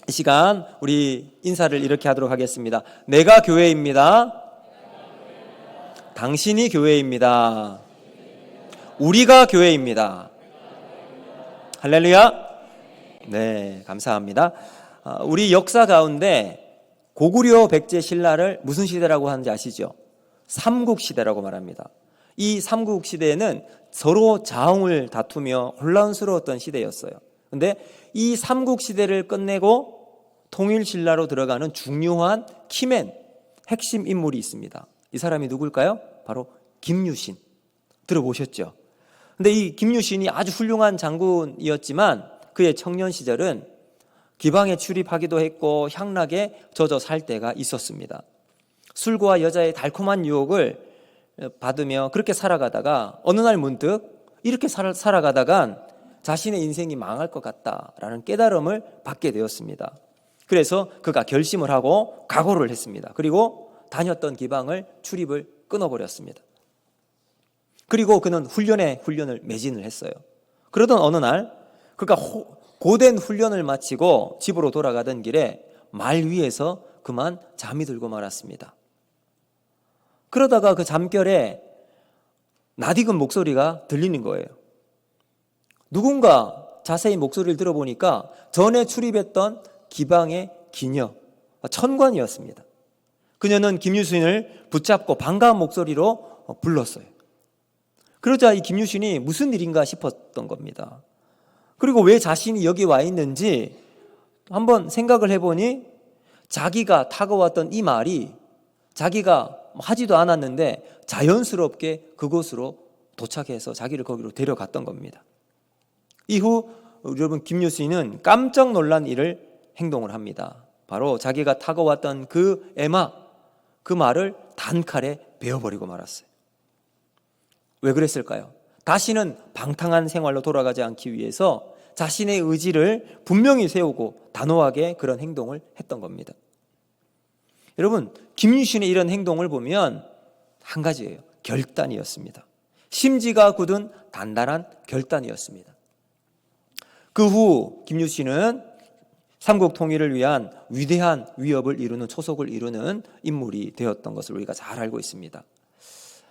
이 시간 우리 인사를 이렇게 하도록 하겠습니다. 내가 교회입니다. 당신이 교회입니다. 우리가 교회입니다. 할렐루야. 네, 감사합니다. 우리 역사 가운데 고구려 백제 신라를 무슨 시대라고 하는지 아시죠? 삼국시대라고 말합니다. 이 삼국시대에는 서로 자웅을 다투며 혼란스러웠던 시대였어요. 그런데 이 삼국시대를 끝내고 통일신라로 들어가는 중요한 키맨, 핵심 인물이 있습니다. 이 사람이 누굴까요? 바로 김유신. 들어보셨죠? 근데 이 김유신이 아주 훌륭한 장군이었지만 그의 청년 시절은 기방에 출입하기도 했고 향락에 젖어 살 때가 있었습니다. 술과 여자의 달콤한 유혹을 받으며 그렇게 살아가다가 어느 날 문득 이렇게 살아가다간 자신의 인생이 망할 것 같다라는 깨달음을 받게 되었습니다. 그래서 그가 결심을 하고 각오를 했습니다. 그리고 다녔던 기방을 출입을 끊어버렸습니다. 그리고 그는 훈련을 매진을 했어요. 그러던 어느 날 그가 고된 훈련을 마치고 집으로 돌아가던 길에 말 위에서 그만 잠이 들고 말았습니다. 그러다가 그 잠결에 낯익은 목소리가 들리는 거예요. 누군가 자세히 목소리를 들어보니까 전에 출입했던 기방의 기녀, 천관이었습니다. 그녀는 김유신을 붙잡고 반가운 목소리로 불렀어요. 그러자 이 김유신이 무슨 일인가 싶었던 겁니다. 그리고 왜 자신이 여기 와 있는지 한번 생각을 해보니 자기가 타고왔던 이 말이 자기가 하지도 않았는데 자연스럽게 그곳으로 도착해서 자기를 거기로 데려갔던 겁니다. 이후 여러분 김유신은 깜짝 놀란 행동을 합니다. 바로 자기가 타고 왔던 그 에마, 그 말을 단칼에 베어버리고 말았어요. 왜 그랬을까요? 다시는 방탕한 생활로 돌아가지 않기 위해서 자신의 의지를 분명히 세우고 단호하게 그런 행동을 했던 겁니다. 여러분, 김유신의 이런 행동을 보면 한 가지예요. 결단이었습니다. 심지가 굳은 단단한 결단이었습니다. 그 후 김유신은 삼국 통일을 위한 위대한 위협을 이루는 초석을 이루는 인물이 되었던 것을 우리가 잘 알고 있습니다.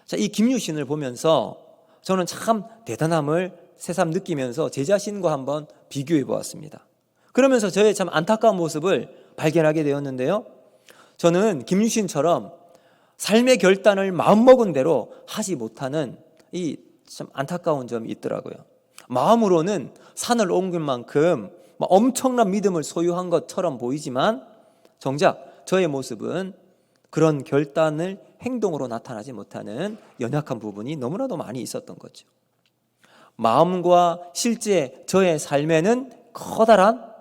자, 이 김유신을 보면서 저는 참 대단함을 새삼 느끼면서 제 자신과 한번 비교해 보았습니다. 그러면서 저의 참 안타까운 모습을 발견하게 되었는데요. 저는 김유신처럼 삶의 결단을 마음먹은 대로 하지 못하는 이 참 안타까운 점이 있더라고요. 마음으로는 산을 옮길 만큼 엄청난 믿음을 소유한 것처럼 보이지만 정작 저의 모습은 그런 결단을 행동으로 나타나지 못하는 연약한 부분이 너무나도 많이 있었던 거죠. 마음과 실제 저의 삶에는 커다란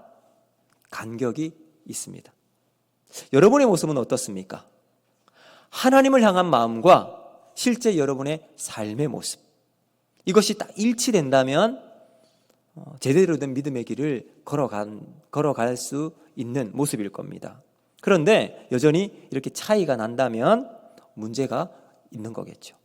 간격이 있습니다. 여러분의 모습은 어떻습니까? 하나님을 향한 마음과 실제 여러분의 삶의 모습, 이것이 딱 일치된다면 제대로 된 믿음의 길을 걸어갈 수 있는 모습일 겁니다. 그런데 여전히 이렇게 차이가 난다면 문제가 있는 거겠죠.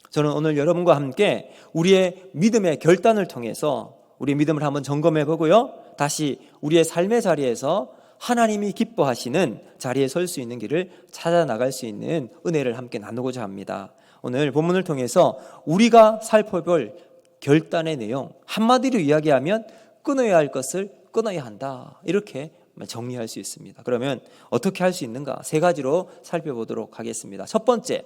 저는 오늘 여러분과 함께 우리의 믿음의 결단을 통해서 우리의 믿음을 한번 점검해 보고요. 다시 우리의 삶의 자리에서 하나님이 기뻐하시는 자리에 설 수 있는 길을 찾아 나갈 수 있는 은혜를 함께 나누고자 합니다. 오늘 본문을 통해서 우리가 살펴볼 결단의 내용, 한마디로 이야기하면 끊어야 할 것을 끊어야 한다, 이렇게 정리할 수 있습니다. 그러면 어떻게 할 수 있는가? 세 가지로 살펴보도록 하겠습니다. 첫 번째,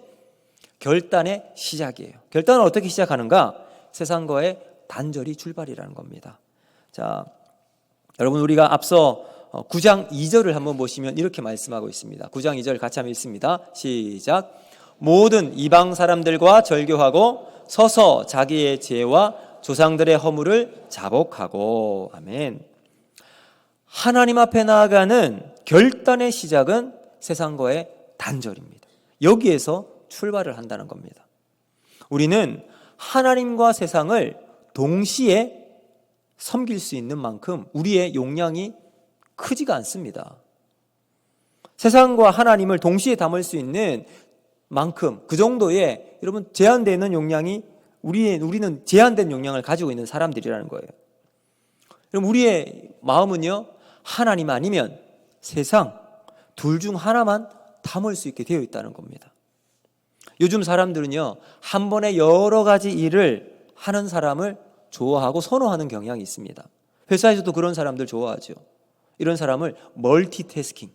결단의 시작이에요. 결단을 어떻게 시작하는가? 세상과의 단절이 출발이라는 겁니다. 자, 여러분, 우리가 앞서 9장 2절을 한번 보시면 이렇게 말씀하고 있습니다. 9장 2절 같이 한번 읽습니다. 시작. 모든 이방 사람들과 절교하고 서서 자기의 죄와 조상들의 허물을 자복하고. 아멘. 하나님 앞에 나아가는 결단의 시작은 세상과의 단절입니다. 여기에서 출발을 한다는 겁니다. 우리는 하나님과 세상을 동시에 섬길 수 있는 만큼 우리의 용량이 크지가 않습니다. 세상과 하나님을 동시에 담을 수 있는 만큼 그 정도의 여러분 제한되는 용량이 우리는 제한된 용량을 가지고 있는 사람들이라는 거예요. 그럼 우리의 마음은요, 하나님 아니면 세상 둘 중 하나만 담을 수 있게 되어 있다는 겁니다. 요즘 사람들은요, 한 번에 여러 가지 일을 하는 사람을 좋아하고 선호하는 경향이 있습니다. 회사에서도 그런 사람들 좋아하죠. 이런 사람을 멀티태스킹,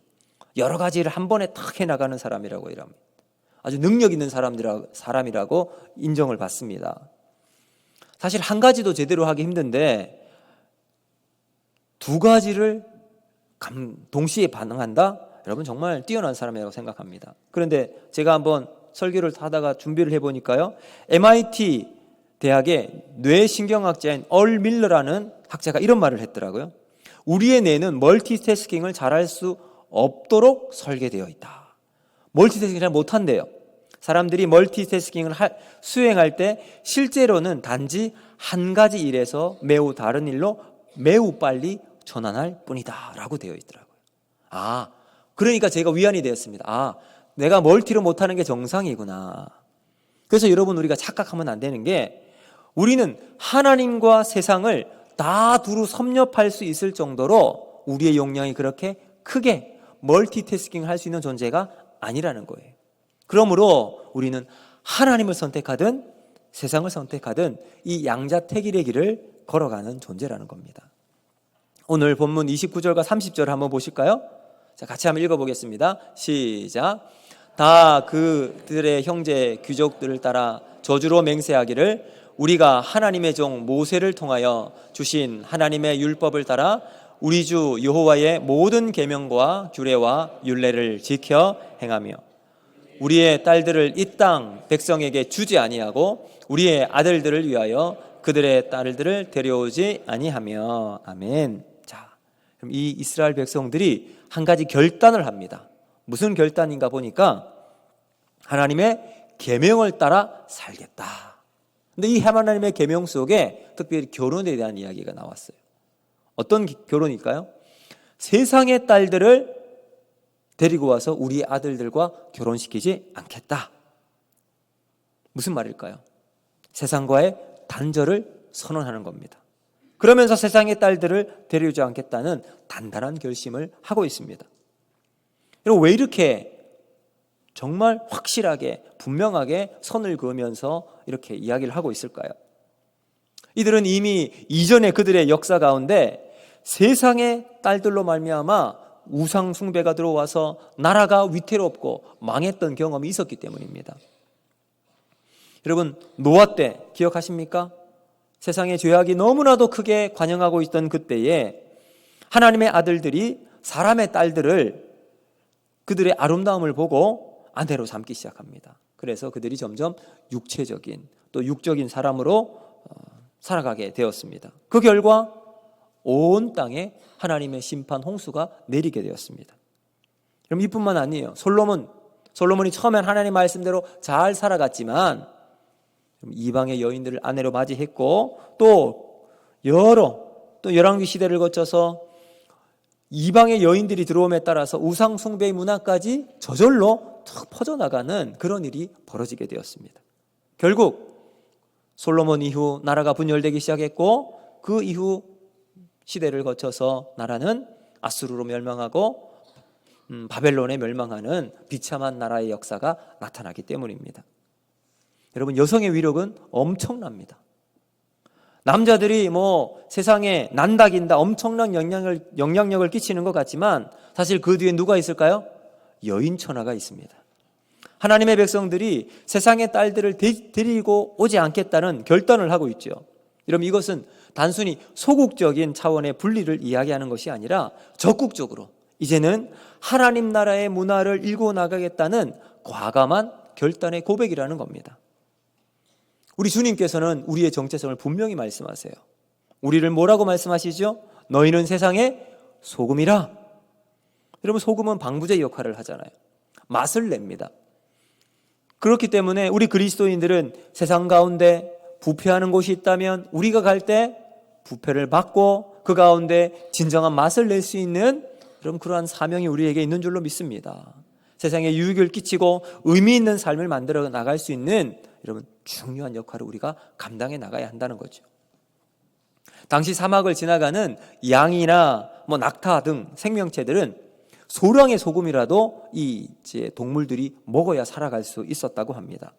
여러 가지 일을 한 번에 탁 해나가는 사람이라고 이랍니다. 아주 능력 있는 사람이라고 인정을 받습니다. 사실 한 가지도 제대로 하기 힘든데 두 가지를 동시에 반응한다? 여러분 정말 뛰어난 사람이라고 생각합니다. 그런데 제가 한번 설교를 하다가 준비를 해보니까요, MIT 대학의 뇌신경학자인 얼 밀러라는 학자가 이런 말을 했더라고요. 우리의 뇌는 멀티태스킹을 잘할 수 없도록 설계되어 있다. 멀티태스킹을 잘 못한대요. 사람들이 멀티태스킹을 수행할 때 실제로는 단지 한 가지 일에서 매우 다른 일로 매우 빨리 전환할 뿐이다 라고 되어 있더라고요. 그러니까 제가 위안이 되었습니다. 내가 멀티를 못하는 게 정상이구나. 그래서 여러분, 우리가 착각하면 안 되는 게, 우리는 하나님과 세상을 다 두루 섭렵할 수 있을 정도로 우리의 역량이 그렇게 크게 멀티태스킹을 할 수 있는 존재가 아니라는 거예요. 그러므로 우리는 하나님을 선택하든 세상을 선택하든 이 양자택일의 길을 걸어가는 존재라는 겁니다. 오늘 본문 29절과 30절 한번 보실까요? 자, 같이 한번 읽어보겠습니다. 시작. 다 그들의 형제 귀족들을 따라 저주로 맹세하기를 우리가 하나님의 종 모세를 통하여 주신 하나님의 율법을 따라 우리 주 여호와의 모든 계명과 규례와 율례를 지켜 행하며 우리의 딸들을 이 땅 백성에게 주지 아니하고 우리의 아들들을 위하여 그들의 딸들을 데려오지 아니하며. 아멘. 자, 그럼 이 이스라엘 백성들이 한 가지 결단을 합니다. 무슨 결단인가 보니까 하나님의 계명을 따라 살겠다. 근데 이 하나님의 계명 속에 특별히 결혼에 대한 이야기가 나왔어요. 어떤 결혼일까요? 세상의 딸들을 데리고 와서 우리 아들들과 결혼시키지 않겠다. 무슨 말일까요? 세상과의 단절을 선언하는 겁니다. 그러면서 세상의 딸들을 데려오지 않겠다는 단단한 결심을 하고 있습니다. 여러분, 왜 이렇게 정말 확실하게 분명하게 선을 그으면서 이렇게 이야기를 하고 있을까요? 이들은 이미 이전에 그들의 역사 가운데 세상의 딸들로 말미암아 우상 숭배가 들어와서 나라가 위태롭고 망했던 경험이 있었기 때문입니다. 여러분, 노아 때 기억하십니까? 세상의 죄악이 너무나도 크게 관영하고 있던 그때에 하나님의 아들들이 사람의 딸들을 그들의 아름다움을 보고 아내로 삼기 시작합니다. 그래서 그들이 점점 육체적인 또 육적인 사람으로 살아가게 되었습니다. 그 결과 온 땅에 하나님의 심판 홍수가 내리게 되었습니다. 그럼 이뿐만 아니에요. 솔로몬이 처음엔 하나님 말씀대로 잘 살아갔지만 이방의 여인들을 아내로 맞이했고 또 열왕기 시대를 거쳐서 이방의 여인들이 들어옴에 따라서 우상 숭배의 문화까지 저절로 탁 퍼져나가는 그런 일이 벌어지게 되었습니다. 결국 솔로몬 이후 나라가 분열되기 시작했고 그 이후 시대를 거쳐서 나라는 아수르로 멸망하고 바벨론에 멸망하는 비참한 나라의 역사가 나타나기 때문입니다. 여러분, 여성의 위력은 엄청납니다. 남자들이 세상에 난다긴다 엄청난 영향력을 끼치는 것 같지만 사실 그 뒤에 누가 있을까요? 여인천하가 있습니다. 하나님의 백성들이 세상의 딸들을 데리고 오지 않겠다는 결단을 하고 있죠. 여러분, 이것은 단순히 소극적인 차원의 분리를 이야기하는 것이 아니라 적극적으로 이제는 하나님 나라의 문화를 일궈 나가겠다는 과감한 결단의 고백이라는 겁니다. 우리 주님께서는 우리의 정체성을 분명히 말씀하세요. 우리를 뭐라고 말씀하시죠? 너희는 세상의 소금이라. 여러분, 소금은 방부제 역할을 하잖아요. 맛을 냅니다. 그렇기 때문에 우리 그리스도인들은 세상 가운데 부패하는 곳이 있다면 우리가 갈 때 부패를 막고 그 가운데 진정한 맛을 낼 수 있는 그러한 사명이 우리에게 있는 줄로 믿습니다. 세상에 유익을 끼치고 의미 있는 삶을 만들어 나갈 수 있는 여러분 중요한 역할을 우리가 감당해 나가야 한다는 거죠. 당시 사막을 지나가는 양이나 낙타 등 생명체들은 소량의 소금이라도 이 동물들이 먹어야 살아갈 수 있었다고 합니다.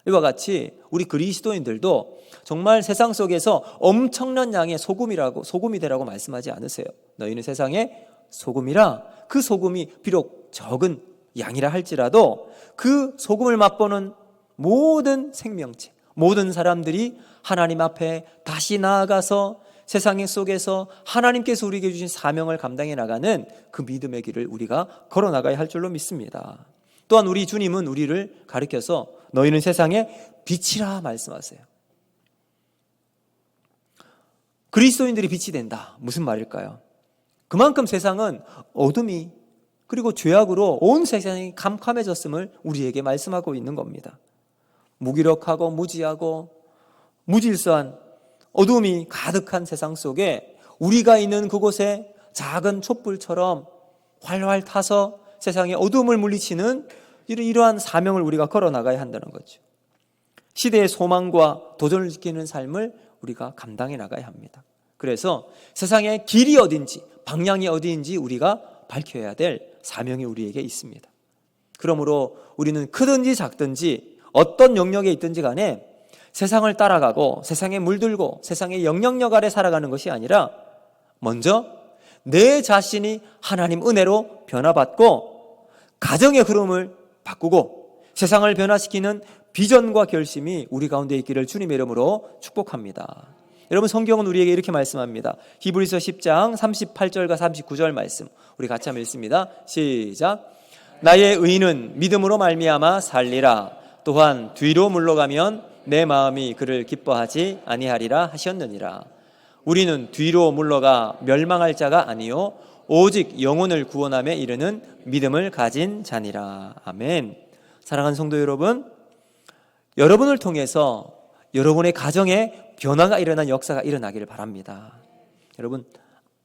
이와 같이 우리 그리스도인들도 정말 세상 속에서 엄청난 양의 소금이 되라고 말씀하지 않으세요. 너희는 세상의 소금이라. 그 소금이 비록 적은 양이라 할지라도 그 소금을 맛보는 모든 생명체, 모든 사람들이 하나님 앞에 다시 나아가서 세상 속에서 하나님께서 우리에게 주신 사명을 감당해 나가는 그 믿음의 길을 우리가 걸어 나가야 할 줄로 믿습니다. 또한 우리 주님은 우리를 가리켜서 너희는 세상의 빛이라 말씀하세요. 그리스도인들이 빛이 된다. 무슨 말일까요? 그만큼 세상은 어둠이 그리고 죄악으로 온 세상이 캄캄해졌음을 우리에게 말씀하고 있는 겁니다. 무기력하고 무지하고 무질서한 어둠이 가득한 세상 속에 우리가 있는 그곳에 작은 촛불처럼 활활 타서 세상의 어둠을 물리치는 이러한 사명을 우리가 걸어나가야 한다는 거죠. 시대의 소망과 도전을 지키는 삶을 우리가 감당해 나가야 합니다. 그래서 세상의 길이 어딘지 방향이 어디인지 우리가 밝혀야 될 사명이 우리에게 있습니다. 그러므로 우리는 크든지 작든지 어떤 영역에 있든지 간에 세상을 따라가고 세상에 물들고 세상의 영향력 아래 살아가는 것이 아니라 먼저 내 자신이 하나님 은혜로 변화받고 가정의 흐름을 바꾸고 세상을 변화시키는 비전과 결심이 우리 가운데 있기를 주님의 이름으로 축복합니다. 여러분, 성경은 우리에게 이렇게 말씀합니다. 히브리서 10장 38절과 39절 말씀 우리 같이 한번 읽습니다. 시작. 나의 의인은 믿음으로 말미암아 살리라. 또한 뒤로 물러가면 내 마음이 그를 기뻐하지 아니하리라 하셨느니라. 우리는 뒤로 물러가 멸망할 자가 아니요 오직 영혼을 구원함에 이르는 믿음을 가진 자니라. 아멘. 사랑하는 성도 여러분, 여러분을 통해서 여러분의 가정에 변화가 일어난 역사가 일어나기를 바랍니다. 여러분,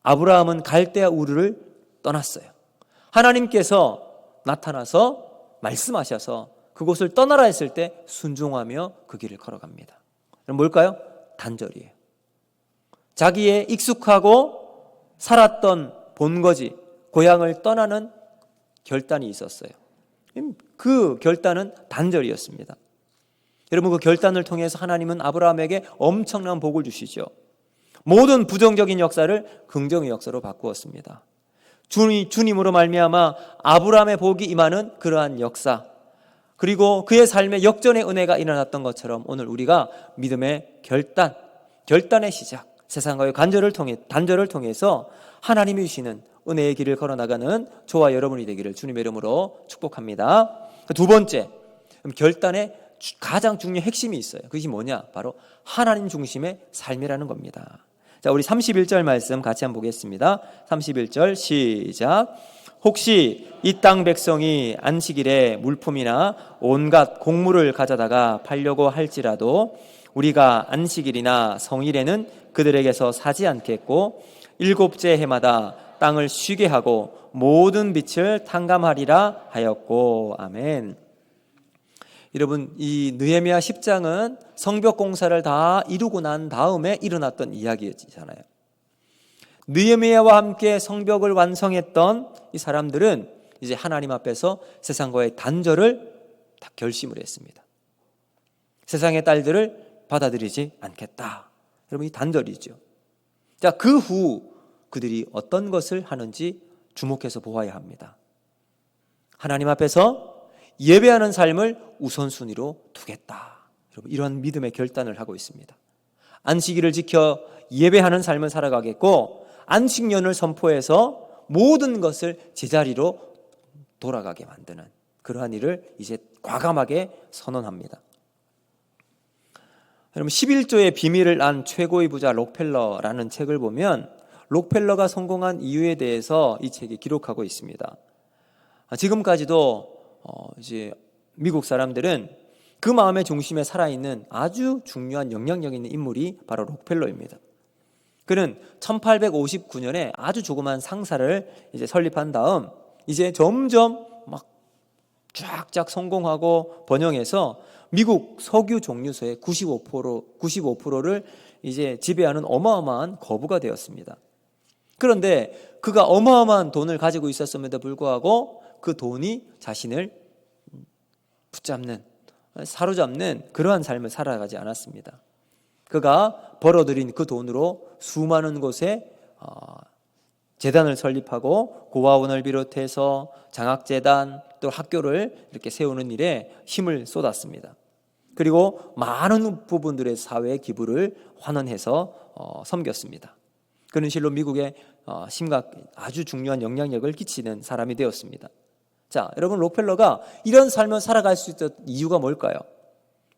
아브라함은 갈대아 우르를 떠났어요. 하나님께서 나타나서 말씀하셔서 그곳을 떠나라 했을 때 순종하며 그 길을 걸어갑니다. 그럼 뭘까요? 단절이에요. 자기의 익숙하고 살았던 본거지, 고향을 떠나는 결단이 있었어요. 그 결단은 단절이었습니다. 여러분, 그 결단을 통해서 하나님은 아브라함에게 엄청난 복을 주시죠. 모든 부정적인 역사를 긍정의 역사로 바꾸었습니다. 주님으로 말미암아 아브라함의 복이 임하는 그러한 역사, 그리고 그의 삶에 역전의 은혜가 일어났던 것처럼 오늘 우리가 믿음의 결단의 시작, 세상과의 단절을 통해서 하나님이 주시는 은혜의 길을 걸어나가는 저와 여러분이 되기를 주님의 이름으로 축복합니다. 두 번째, 결단의 가장 중요한 핵심이 있어요. 그것이 뭐냐? 바로 하나님 중심의 삶이라는 겁니다. 자, 우리 31절 말씀 같이 한번 보겠습니다. 31절 시작. 혹시 이 땅 백성이 안식일에 물품이나 온갖 곡물을 가져다가 팔려고 할지라도 우리가 안식일이나 성일에는 그들에게서 사지 않겠고 일곱째 해마다 땅을 쉬게 하고 모든 빛을 탕감하리라 하였고. 아멘. 여러분, 이 느헤미야 10장은 성벽 공사를 다 이루고 난 다음에 일어났던 이야기잖아요. 느헤미야와 함께 성벽을 완성했던 이 사람들은 이제 하나님 앞에서 세상과의 단절을 다 결심을 했습니다. 세상의 딸들을 받아들이지 않겠다. 여러분, 이 단절이죠. 자, 그 후 그들이 어떤 것을 하는지 주목해서 보아야 합니다. 하나님 앞에서 예배하는 삶을 우선순위로 두겠다. 여러분, 이런 믿음의 결단을 하고 있습니다. 안식일을 지켜 예배하는 삶을 살아가겠고 안식년을 선포해서 모든 것을 제자리로 돌아가게 만드는 그러한 일을 이제 과감하게 선언합니다. 여러분, 11조의 비밀을 안 최고의 부자 록펠러라는 책을 보면 록펠러가 성공한 이유에 대해서 이 책이 기록하고 있습니다. 지금까지도 이제 미국 사람들은 그 마음의 중심에 살아있는 아주 중요한 영향력 있는 인물이 바로 록펠러입니다. 그는 1859년에 아주 조그만 상사를 이제 설립한 다음 이제 점점 막 쫙쫙 성공하고 번영해서 미국 석유 종류소의 95%를 이제 지배하는 어마어마한 거부가 되었습니다. 그런데 그가 어마어마한 돈을 가지고 있었음에도 불구하고 그 돈이 자신을 붙잡는, 사로잡는 그러한 삶을 살아가지 않았습니다. 그가 벌어들인 그 돈으로 수많은 곳에 재단을 설립하고 고아원을 비롯해서 장학재단 또 학교를 이렇게 세우는 일에 힘을 쏟았습니다. 그리고 많은 부분들의 사회 기부를 환원해서 섬겼습니다. 그는 실로 미국에 아주 중요한 영향력을 끼치는 사람이 되었습니다. 자, 여러분, 록펠러가 이런 삶을 살아갈 수 있었던 이유가 뭘까요?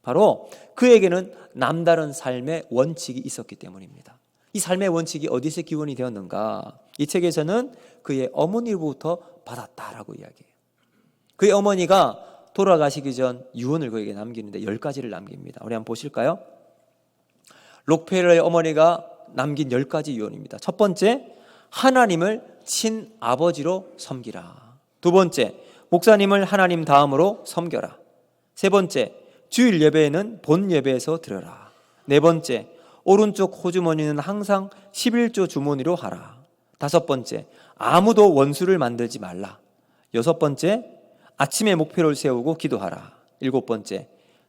바로 그에게는 남다른 삶의 원칙이 있었기 때문입니다. 이 삶의 원칙이 어디서 기원이 되었는가? 이 책에서는 그의 어머니로부터 받았다라고 이야기해요. 그의 어머니가 돌아가시기 전 유언을 그에게 남기는데 10가지를 남깁니다. 우리 한번 보실까요? 록펠러의 어머니가 남긴 10가지 유언입니다. 첫 번째, 하나님을 친아버지로 섬기라. 두 번째, 목사님을 하나님 다음으로 섬겨라. 세 번째, 주일 예배에는 본 예배에서 드려라. 네 번째, 오른쪽 호주머니는 항상 11조 주머니로 하라. 다섯 번째, 아무도 원수를 만들지 말라. 여섯 번째, 아침에 목표를 세우고 기도하라. 일곱 번째,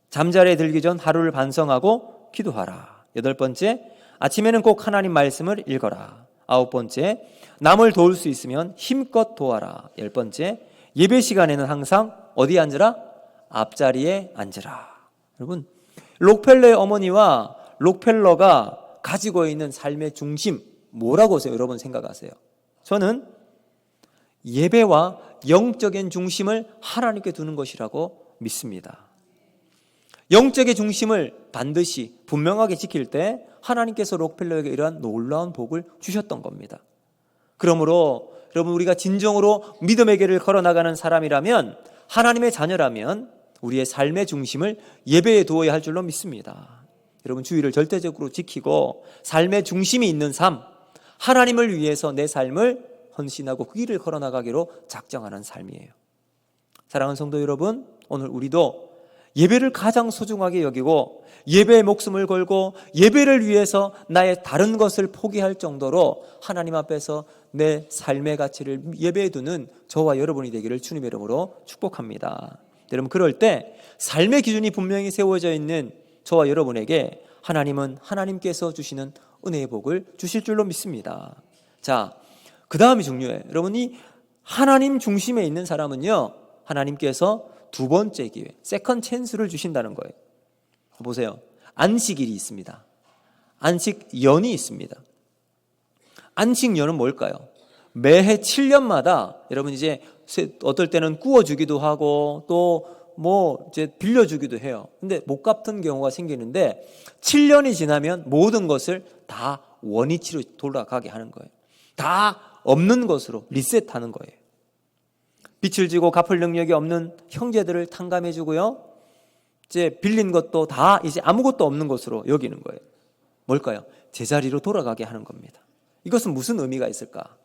잠자리에 들기 전 하루를 반성하고 기도하라. 여덟 번째, 아침에는 꼭 하나님 말씀을 읽어라. 아홉 번째, 남을 도울 수 있으면 힘껏 도와라. 열 번째, 예배 시간에는 항상 어디에 앉으라? 앞자리에 앉으라. 여러분, 록펠러의 어머니와 록펠러가 가지고 있는 삶의 중심 뭐라고 여러분 생각하세요? 저는 예배와 영적인 중심을 하나님께 두는 것이라고 믿습니다. 영적의 중심을 반드시 분명하게 지킬 때 하나님께서 록펠러에게 이러한 놀라운 복을 주셨던 겁니다. 그러므로 여러분, 우리가 진정으로 믿음의 길을 걸어나가는 사람이라면, 하나님의 자녀라면 우리의 삶의 중심을 예배에 두어야 할 줄로 믿습니다. 여러분, 주의를 절대적으로 지키고 삶의 중심이 있는 삶, 하나님을 위해서 내 삶을 헌신하고 그 길을 걸어나가기로 작정하는 삶이에요. 사랑하는 성도 여러분, 오늘 우리도 예배를 가장 소중하게 여기고 예배에 목숨을 걸고 예배를 위해서 나의 다른 것을 포기할 정도로 하나님 앞에서 내 삶의 가치를 예배에 두는 저와 여러분이 되기를 주님의 이름으로 축복합니다. 여러분, 그럴 때 삶의 기준이 분명히 세워져 있는 저와 여러분에게 하나님은 하나님께서 주시는 은혜의 복을 주실 줄로 믿습니다. 자, 그 다음이 중요해요. 여러분이 하나님 중심에 있는 사람은요, 하나님께서 두 번째 기회, 세컨 찬스를 주신다는 거예요. 보세요. 안식일이 있습니다. 안식연이 있습니다. 안식연은 뭘까요? 매해 7년마다 여러분 이제 어떨 때는 구워주기도 하고 또 이제 빌려주기도 해요. 근데 못 갚은 경우가 생기는데 7년이 지나면 모든 것을 다 원위치로 돌아가게 하는 거예요. 다 없는 것으로 리셋하는 거예요. 빚을 지고 갚을 능력이 없는 형제들을 탕감해 주고요. 이제 빌린 것도 다 이제 아무것도 없는 것으로 여기는 거예요. 뭘까요? 제자리로 돌아가게 하는 겁니다. 이것은 무슨 의미가 있을까?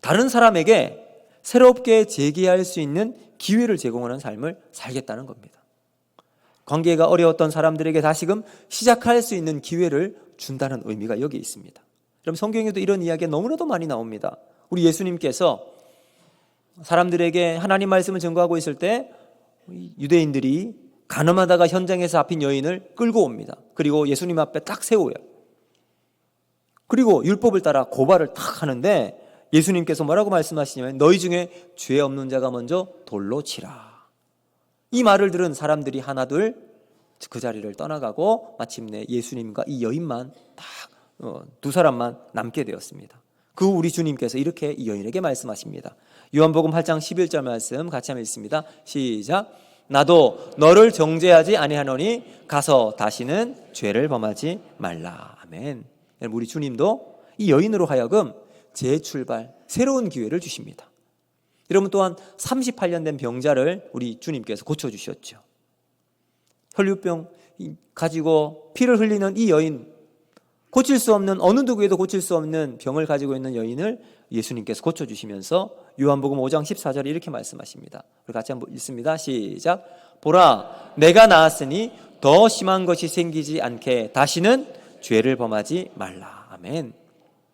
다른 사람에게 새롭게 재기할 수 있는 기회를 제공하는 삶을 살겠다는 겁니다. 관계가 어려웠던 사람들에게 다시금 시작할 수 있는 기회를 준다는 의미가 여기 있습니다. 그럼 성경에도 이런 이야기가 너무나도 많이 나옵니다. 우리 예수님께서 사람들에게 하나님 말씀을 전거하고 있을 때 유대인들이 가늠하다가 현장에서 잡힌 여인을 끌고 옵니다. 그리고 예수님 앞에 딱 세워요. 그리고 율법을 따라 고발을 탁 하는데 예수님께서 뭐라고 말씀하시냐면 너희 중에 죄 없는 자가 먼저 돌로 치라. 이 말을 들은 사람들이 하나둘 그 자리를 떠나가고 마침내 예수님과 이 여인만 딱 두 사람만 남게 되었습니다. 그 우리 주님께서 이렇게 이 여인에게 말씀하십니다. 요한복음 8장 11절 말씀 같이 한번 읽습니다. 시작. 나도 너를 정죄하지 아니하노니 가서 다시는 죄를 범하지 말라. 아멘. 우리 주님도 이 여인으로 하여금 재출발, 새로운 기회를 주십니다. 여러분, 또한 38년 된 병자를 우리 주님께서 고쳐주셨죠. 혈류병 가지고 피를 흘리는 이 여인, 고칠 수 없는, 어느 누구에도 고칠 수 없는 병을 가지고 있는 여인을 예수님께서 고쳐주시면서 요한복음 5장 14절에 이렇게 말씀하십니다. 우리 같이 한번 읽습니다. 시작. 보라, 내가 나았으니 더 심한 것이 생기지 않게 다시는 죄를 범하지 말라. 아멘.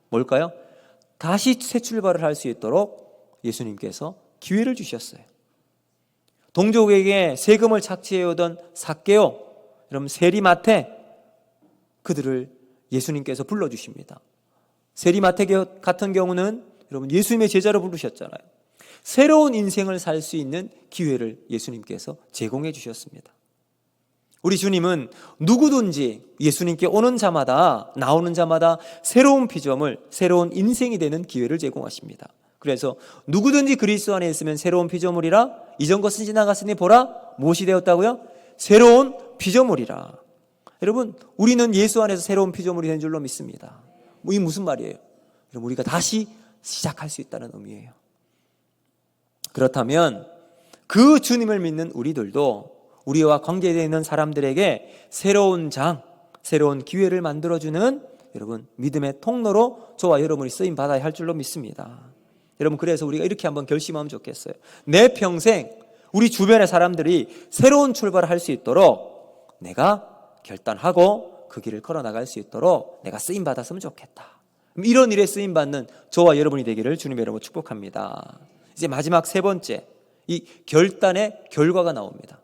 뭘까요? 다시 새 출발을 할 수 있도록 예수님께서 기회를 주셨어요. 동족에게 세금을 착취해오던 삭개오, 여러분 세리마태, 그들을 예수님께서 불러주십니다. 세리마태 같은 경우는 여러분 예수님의 제자로 부르셨잖아요. 새로운 인생을 살 수 있는 기회를 예수님께서 제공해 주셨습니다. 우리 주님은 누구든지 예수님께 오는 자마다, 나오는 자마다 새로운 피조물, 새로운 인생이 되는 기회를 제공하십니다. 그래서 누구든지 그리스도 안에 있으면 새로운 피조물이라, 이전 것은 지나갔으니 보라, 무엇이 되었다고요? 새로운 피조물이라. 여러분, 우리는 예수 안에서 새로운 피조물이 된 줄로 믿습니다. 이게 무슨 말이에요? 여러분, 우리가 다시 시작할 수 있다는 의미예요. 그렇다면 그 주님을 믿는 우리들도 우리와 관계되어 있는 사람들에게 새로운 장, 새로운 기회를 만들어주는 여러분 믿음의 통로로 저와 여러분이 쓰임 받아야 할 줄로 믿습니다. 여러분, 그래서 우리가 이렇게 한번 결심하면 좋겠어요. 내 평생 우리 주변의 사람들이 새로운 출발을 할 수 있도록 내가 결단하고 그 길을 걸어나갈 수 있도록 내가 쓰임 받았으면 좋겠다. 이런 일에 쓰임 받는 저와 여러분이 되기를 주님의 이름으로 축복합니다. 이제 마지막 세 번째, 이 결단의 결과가 나옵니다.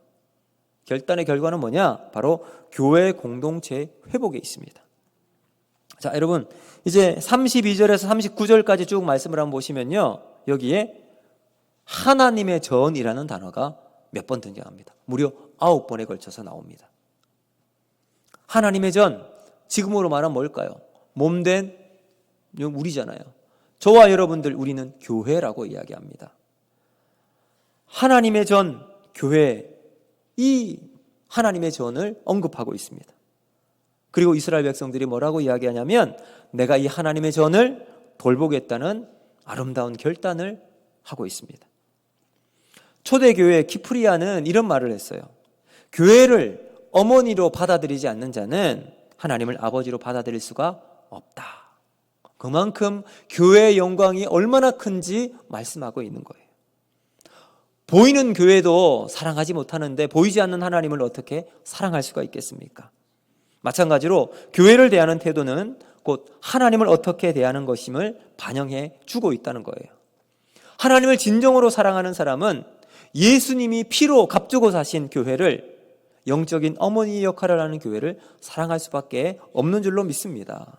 결단의 결과는 뭐냐? 바로 교회 공동체 회복에 있습니다. 자, 여러분, 이제 32절에서 39절까지 쭉 말씀을 한번 보시면요, 여기에 하나님의 전이라는 단어가 몇 번 등장합니다. 무려 9번에 걸쳐서 나옵니다. 하나님의 전, 지금으로 말하면 뭘까요? 몸된 우리잖아요. 저와 여러분들, 우리는 교회라고 이야기합니다. 하나님의 전, 교회, 이 하나님의 전을 언급하고 있습니다. 그리고 이스라엘 백성들이 뭐라고 이야기하냐면 내가 이 하나님의 전을 돌보겠다는 아름다운 결단을 하고 있습니다. 초대교회 키프리아는 이런 말을 했어요. 교회를 어머니로 받아들이지 않는 자는 하나님을 아버지로 받아들일 수가 없다. 그만큼 교회의 영광이 얼마나 큰지 말씀하고 있는 거예요. 보이는 교회도 사랑하지 못하는데 보이지 않는 하나님을 어떻게 사랑할 수가 있겠습니까? 마찬가지로 교회를 대하는 태도는 곧 하나님을 어떻게 대하는 것임을 반영해 주고 있다는 거예요. 하나님을 진정으로 사랑하는 사람은 예수님이 피로 값주고 사신 교회를, 영적인 어머니 역할을 하는 교회를 사랑할 수밖에 없는 줄로 믿습니다.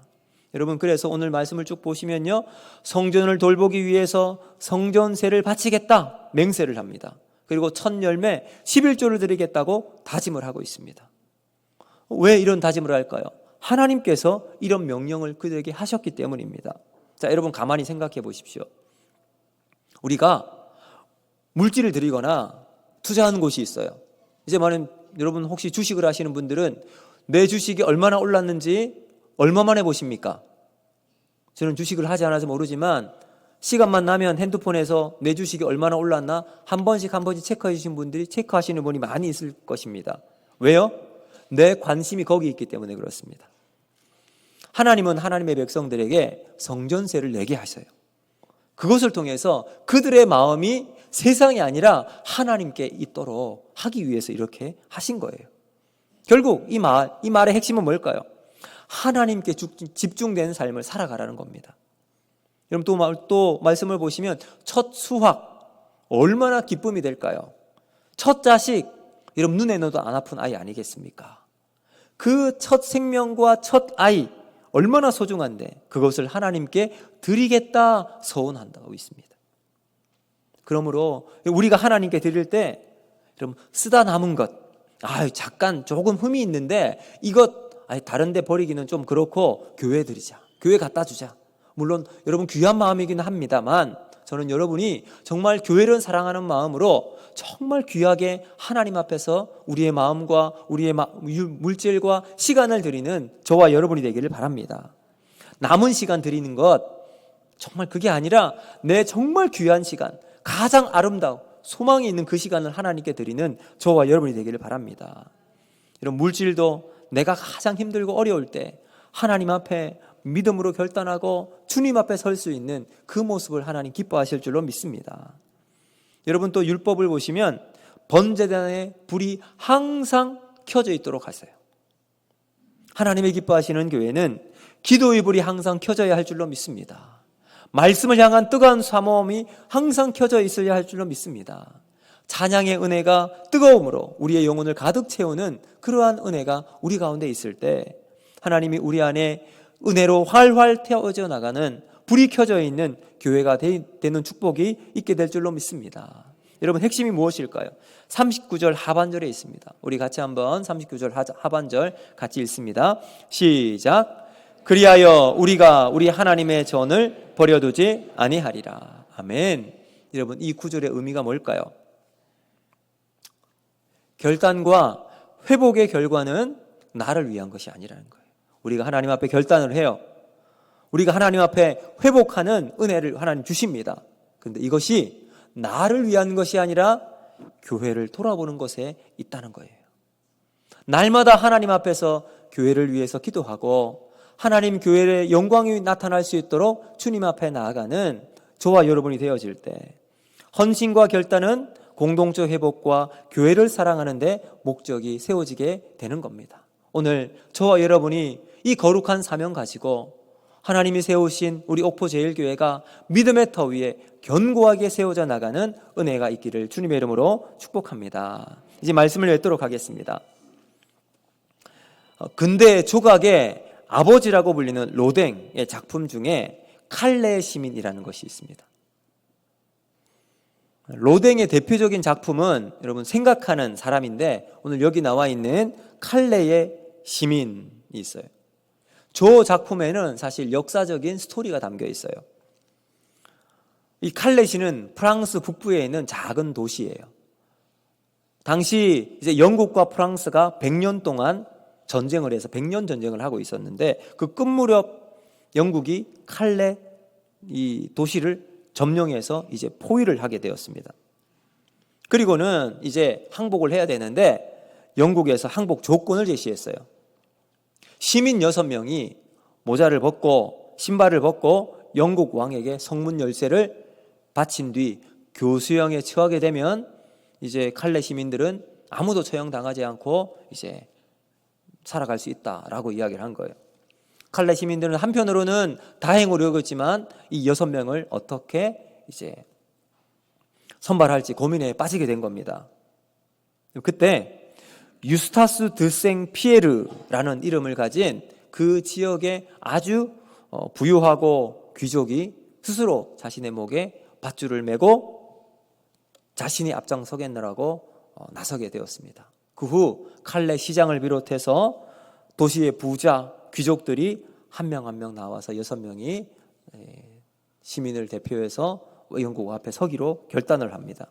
여러분, 그래서 오늘 말씀을 쭉 보시면요, 성전을 돌보기 위해서 성전세를 바치겠다 맹세를 합니다. 그리고 첫 열매 11조를 드리겠다고 다짐을 하고 있습니다. 왜 이런 다짐을 할까요? 하나님께서 이런 명령을 그들에게 하셨기 때문입니다. 자, 여러분 가만히 생각해 보십시오. 우리가 물질을 드리거나 투자하는 곳이 있어요. 이제 말은 여러분 혹시 주식을 하시는 분들은 내 주식이 얼마나 올랐는지 얼마 만에 보십니까? 저는 주식을 하지 않아서 모르지만 시간만 나면 핸드폰에서 내 주식이 얼마나 올랐나 한 번씩 체크해 주신 분들이, 체크하시는 분이 많이 있을 것입니다. 왜요? 내 관심이 거기 있기 때문에 그렇습니다. 하나님은 하나님의 백성들에게 성전세를 내게 하셔요. 그것을 통해서 그들의 마음이 세상이 아니라 하나님께 있도록 하기 위해서 이렇게 하신 거예요. 결국 이 말의 핵심은 뭘까요? 하나님께 집중된 삶을 살아가라는 겁니다. 여러분 또 말씀을 보시면 첫 수확 얼마나 기쁨이 될까요? 첫 자식, 여러분 눈에 넣어도 안 아픈 아이 아니겠습니까? 그 첫 생명과 첫 아이 얼마나 소중한데 그것을 하나님께 드리겠다 서원한다고 있습니다. 그러므로 우리가 하나님께 드릴 때 여러분 쓰다 남은 것, 잠깐 조금 흠이 있는데 이것 다른 데 버리기는 좀 그렇고 교회에 드리자, 교회 갖다 주자. 물론 여러분 귀한 마음이긴 합니다만 저는 여러분이 정말 교회를 사랑하는 마음으로 정말 귀하게 하나님 앞에서 우리의 마음과 우리의 물질과 시간을 드리는 저와 여러분이 되기를 바랍니다. 남은 시간 드리는 것 정말 그게 아니라 내 정말 귀한 시간, 가장 아름다운 소망이 있는 그 시간을 하나님께 드리는 저와 여러분이 되기를 바랍니다. 이런 물질도 내가 가장 힘들고 어려울 때 하나님 앞에 믿음으로 결단하고 주님 앞에 설 수 있는 그 모습을 하나님 기뻐하실 줄로 믿습니다. 여러분 또 율법을 보시면 번제단에 불이 항상 켜져 있도록 하세요. 하나님의 기뻐하시는 교회는 기도의 불이 항상 켜져야 할 줄로 믿습니다. 말씀을 향한 뜨거운 사모함이 항상 켜져 있어야 할 줄로 믿습니다. 찬양의 은혜가 뜨거움으로 우리의 영혼을 가득 채우는 그러한 은혜가 우리 가운데 있을 때 하나님이 우리 안에 은혜로 활활 태워져 나가는 불이 켜져 있는 교회가 되는 축복이 있게 될 줄로 믿습니다. 여러분, 핵심이 무엇일까요? 39절 하반절에 있습니다. 우리 같이 한번 39절 하반절 같이 읽습니다. 시작. 그리하여 우리가 우리 하나님의 전을 버려두지 아니하리라. 아멘. 여러분, 이 구절의 의미가 뭘까요? 결단과 회복의 결과는 나를 위한 것이 아니라는 거예요. 우리가 하나님 앞에 결단을 해요. 우리가 하나님 앞에 회복하는 은혜를 하나님 주십니다. 그런데 이것이 나를 위한 것이 아니라 교회를 돌아보는 것에 있다는 거예요. 날마다 하나님 앞에서 교회를 위해서 기도하고 하나님 교회의 영광이 나타날 수 있도록 주님 앞에 나아가는 저와 여러분이 되어질 때 헌신과 결단은 공동체 회복과 교회를 사랑하는 데 목적이 세워지게 되는 겁니다. 오늘 저와 여러분이 이 거룩한 사명 가지고 하나님이 세우신 우리 옥포제일교회가 믿음의 터 위에 견고하게 세워져 나가는 은혜가 있기를 주님의 이름으로 축복합니다. 이제 말씀을 맺도록 하겠습니다. 근대 조각의 아버지라고 불리는 로댕의 작품 중에 칼레의 시민이라는 것이 있습니다. 로댕의 대표적인 작품은 여러분 생각하는 사람인데 오늘 여기 나와 있는 칼레의 시민이 있어요. 저 작품에는 사실 역사적인 스토리가 담겨 있어요. 이 칼레시는 프랑스 북부에 있는 작은 도시예요. 당시 이제 영국과 프랑스가 100년 동안 전쟁을 해서 100년 전쟁을 하고 있었는데 그 끝 무렵 영국이 칼레 이 도시를 점령해서 이제 포위를 하게 되었습니다. 그리고는 이제 항복을 해야 되는데 영국에서 항복 조건을 제시했어요. 시민 6명이 모자를 벗고 신발을 벗고 영국 왕에게 성문 열쇠를 바친 뒤 교수형에 처하게 되면 이제 칼레 시민들은 아무도 처형당하지 않고 이제 살아갈 수 있다라고 이야기를 한 거예요. 칼레 시민들은 한편으로는 다행으로 여겼지만 이 6명을 어떻게 이제 선발할지 고민에 빠지게 된 겁니다. 그때 유스타스 드 생 피에르라는 이름을 가진 그 지역의 아주 부유하고 귀족이 스스로 자신의 목에 밧줄을 메고 자신이 앞장서겠노라고 나서게 되었습니다. 그 후 칼레 시장을 비롯해서 도시의 부자 귀족들이 한 명 한 명 나와서 6명이 시민을 대표해서 영국 앞에 서기로 결단을 합니다.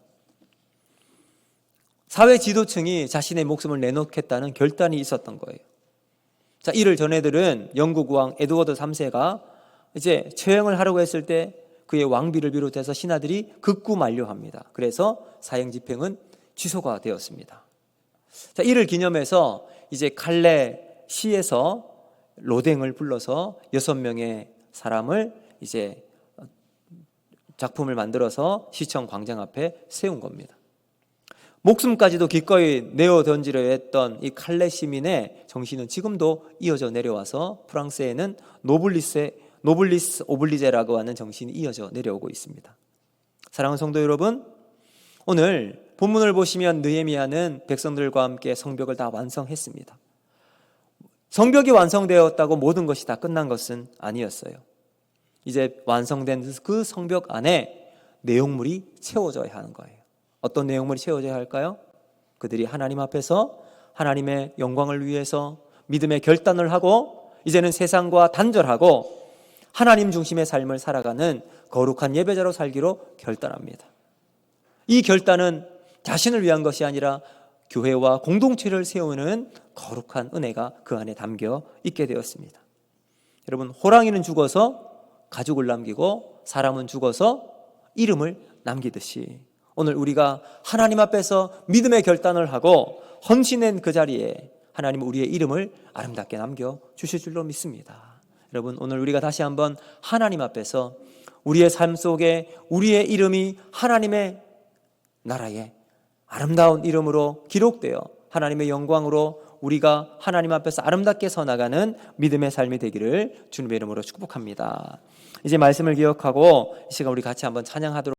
사회 지도층이 자신의 목숨을 내놓겠다는 결단이 있었던 거예요. 자, 이를 전해들은 영국 왕 에드워드 3세가 이제 처형을 하려고 했을 때 그의 왕비를 비롯해서 신하들이 극구 만류합니다. 그래서 사형 집행은 취소가 되었습니다. 자, 이를 기념해서 이제 칼레 시에서 로댕을 불러서 6명의 사람을 이제 작품을 만들어서 시청 광장 앞에 세운 겁니다. 목숨까지도 기꺼이 내어 던지려 했던 이 칼레 시민의 정신은 지금도 이어져 내려와서 프랑스에는 노블리스 오블리제라고 하는 정신이 이어져 내려오고 있습니다. 사랑하는 성도 여러분, 오늘 본문을 보시면 느헤미야는 백성들과 함께 성벽을 다 완성했습니다. 성벽이 완성되었다고 모든 것이 다 끝난 것은 아니었어요. 이제 완성된 그 성벽 안에 내용물이 채워져야 하는 거예요. 어떤 내용물이 채워져야 할까요? 그들이 하나님 앞에서 하나님의 영광을 위해서 믿음의 결단을 하고 이제는 세상과 단절하고 하나님 중심의 삶을 살아가는 거룩한 예배자로 살기로 결단합니다. 이 결단은 자신을 위한 것이 아니라 교회와 공동체를 세우는 거룩한 은혜가 그 안에 담겨 있게 되었습니다. 여러분, 호랑이는 죽어서 가죽을 남기고 사람은 죽어서 이름을 남기듯이 오늘 우리가 하나님 앞에서 믿음의 결단을 하고 헌신한 그 자리에 하나님은 우리의 이름을 아름답게 남겨주실 줄로 믿습니다. 여러분, 오늘 우리가 다시 한번 하나님 앞에서 우리의 삶 속에 우리의 이름이 하나님의 나라에 아름다운 이름으로 기록되어 하나님의 영광으로 우리가 하나님 앞에서 아름답게 서나가는 믿음의 삶이 되기를 주님의 이름으로 축복합니다. 이제 말씀을 기억하고 이 시간 우리 같이 한번 찬양하도록